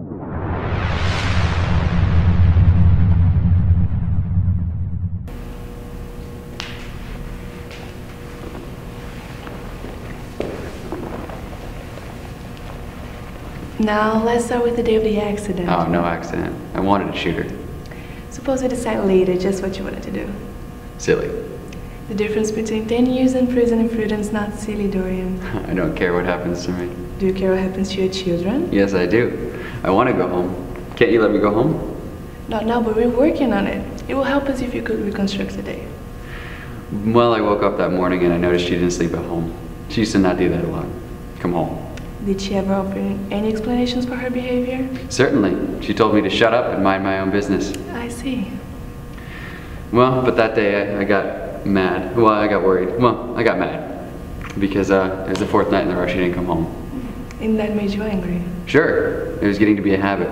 Now, let's start with the day of the accident. Oh, no accident. I wanted to shoot her. Suppose we decide later just what you wanted to do. Silly. The difference between 10 years in prison and freedom's not silly, Dorian. I don't care what happens to me. Do you care what happens to your children? Yes, I do. I want to go home. Can't you let me go home? Not now, but we're working on it. It will help us if you could reconstruct the day. Well, I woke up that morning and I noticed she didn't sleep at home. She used to not do that a lot. Come home. Did she ever offer any explanations for her behavior? Certainly. She told me to shut up and mind my own business. I see. Well, but that day I got mad. Well, I got worried. Well, I got mad. Because it was the fourth night in a row she didn't come home. And that made you angry? Sure. It was getting to be a habit.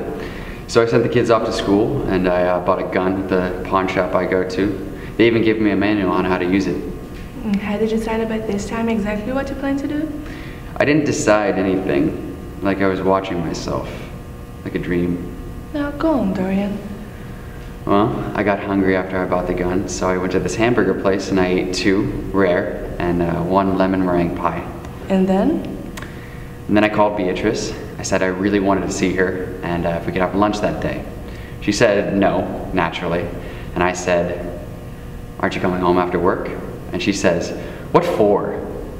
So I sent the kids off to school and I bought a gun at the pawn shop I go to. They even gave me a manual on how to use it. How did you decide about this time exactly what you plan to do? I didn't decide anything, like I was watching myself, like a dream. Now go on, Dorian. Well, I got hungry after I bought the gun, so I went to this hamburger place and I ate 2 rare and 1 lemon meringue pie. And then? And then I called Beatrice. I said I really wanted to see her and if we could have lunch that day. She said no, naturally. And I said, aren't you coming home after work? And she says, what for?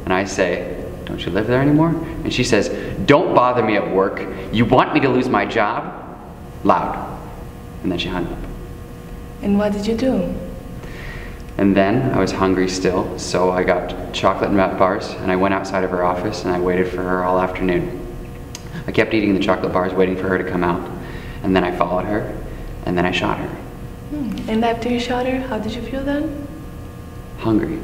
And I say, don't you live there anymore? And she says, don't bother me at work. You want me to lose my job? Loud. And then she hung up. And what did you do? And then I was hungry still, so I got chocolate nut bars and I went outside of her office and I waited for her all afternoon. I kept eating the chocolate bars, waiting for her to come out. And then I followed her, and then I shot her. And after you shot her, how did you feel then? Hungry.